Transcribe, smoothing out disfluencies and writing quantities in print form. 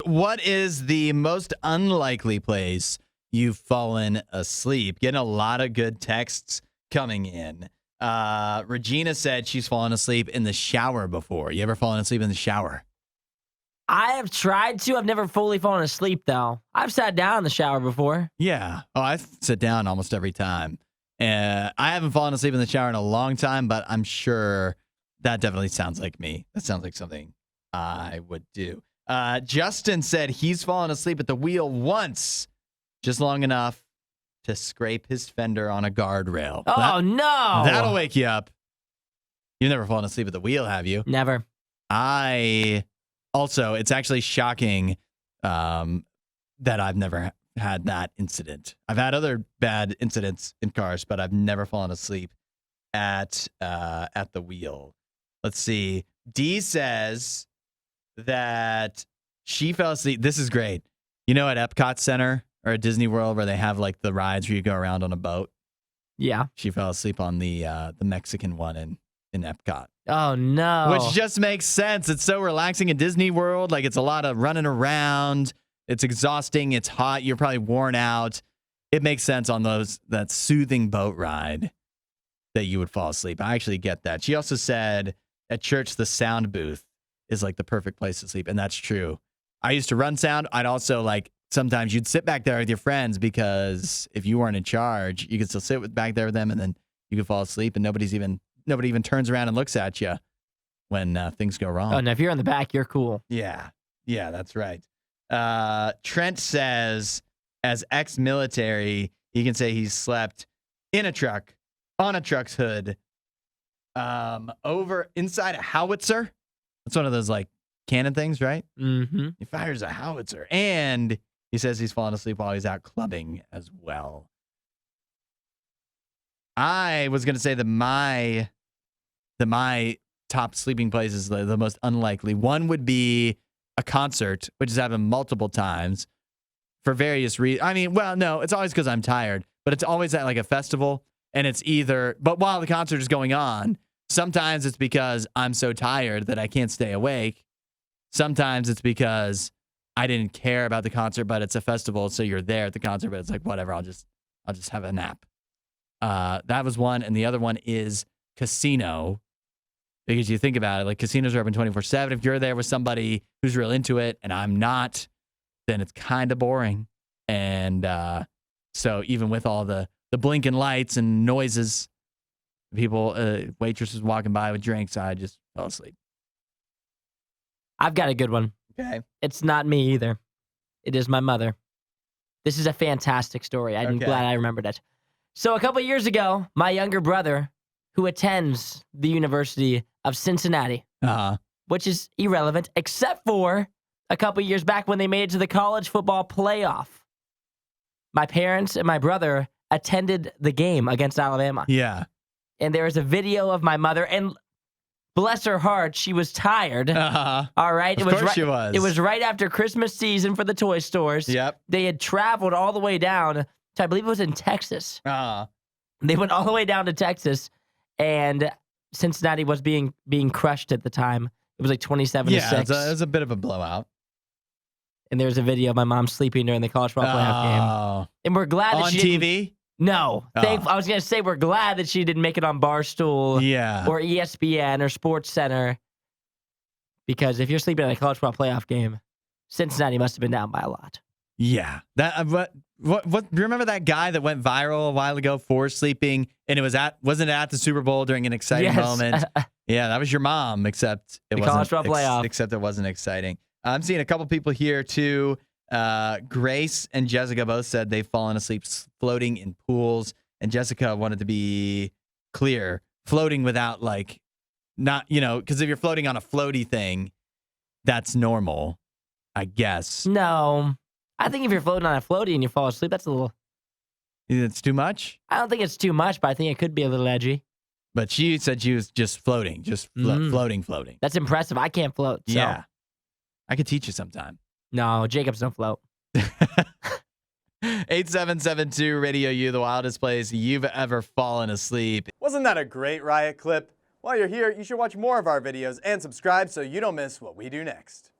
What is the most unlikely place you've fallen asleep? Getting a lot of good texts coming in. Regina said she's fallen asleep in the shower before. You ever fallen asleep in the shower? I have tried to. I've never fully fallen asleep, though. I've sat down in the shower before. Yeah. Oh, I sit down almost every time. I haven't fallen asleep in the shower in a long time, but I'm sure that definitely sounds like me. That sounds like something I would do. Justin said he's fallen asleep at the wheel once, just long enough to scrape his fender on a guardrail. Oh, no. That'll wake you up. You've never fallen asleep at the wheel, have you? Never. Also, it's actually shocking that I've never had that incident. I've had other bad incidents in cars, but I've never fallen asleep at the wheel. Let's see. Dee says that she fell asleep. This is great. You know, at Epcot Center or at Disney World where they have like the rides where you go around on a boat? Yeah. She fell asleep on the Mexican one in Epcot. Oh, no. Which just makes sense. It's so relaxing in Disney World. Like, it's a lot of running around. It's exhausting. It's hot. You're probably worn out. It makes sense on that soothing boat ride that you would fall asleep. I actually get that. She also said at church, the sound booth is like the perfect place to sleep. And that's true. I used to run sound. I'd also sometimes you'd sit back there with your friends because if you weren't in charge, you could still sit back there with them and then you could fall asleep and nobody even turns around and looks at you when things go wrong. Oh, no, if you're in the back, you're cool. Yeah. Yeah, that's right. Trent says, as ex-military, he can say he's slept in a truck, on a truck's hood, over inside a howitzer. That's one of those cannon things, right? Mm-hmm. He fires a howitzer. And he says he's fallen asleep while he's out clubbing as well. I was going to say that my top sleeping places, the most unlikely. One would be a concert, which has happened multiple times for various reasons. I mean, well, no, it's always because I'm tired, but it's always at a festival. And it's but while the concert is going on, sometimes it's because I'm so tired that I can't stay awake. Sometimes it's because I didn't care about the concert, but it's a festival. So you're there at the concert, but it's whatever. I'll just have a nap. That was one. And the other one is casino. Because you think about it, casinos are open 24/7. If you're there with somebody who's real into it and I'm not, then it's kind of boring. And so even with all the blinking lights and noises, people, waitresses walking by with drinks, I just fell asleep. I've got a good one. Okay. It's not me either. It is my mother. This is a fantastic story. I'm glad I remembered it. So a couple years ago, my younger brother, who attends the University of Cincinnati, which is irrelevant, except for a couple years back when they made it to the college football playoff. My parents and my brother attended the game against Alabama. Yeah. And there is a video of my mother, and bless her heart, she was tired. All right. Of course she was. It was right after Christmas season for the toy stores. Yep. They had traveled all the way down to, I believe it was in Texas. They went all the way down to Texas, and Cincinnati was being crushed at the time. It was 27-6. Yeah, it was a bit of a blowout. And there's a video of my mom sleeping during the college football playoff game. And we're glad that on she TV? No. I was going to say we're glad that she didn't make it on Barstool or ESPN or Sports Center. Because if you're sleeping at a college football playoff game, Cincinnati must have been down by a lot. Yeah. That what do you remember that guy that went viral a while ago for sleeping, and wasn't it at the Super Bowl during an exciting moment? Yeah, that was your mom, except it wasn't college football playoff. Except it wasn't exciting. I'm seeing a couple people here too. Grace and Jessica both said they've fallen asleep floating in pools, and Jessica wanted to be clear, floating without not, because if you're floating on a floaty thing, that's normal, I guess. No. I think if you're floating on a floaty and you fall asleep, that's a little... It's too much? I don't think it's too much, but I think it could be a little edgy. But she said she was just floating, floating. That's impressive. I can't float. So. Yeah. I could teach you sometime. No, Jacobs don't float. 8772 Radio U, the wildest place you've ever fallen asleep. Wasn't that a great Riot clip? While you're here, you should watch more of our videos and subscribe so you don't miss what we do next.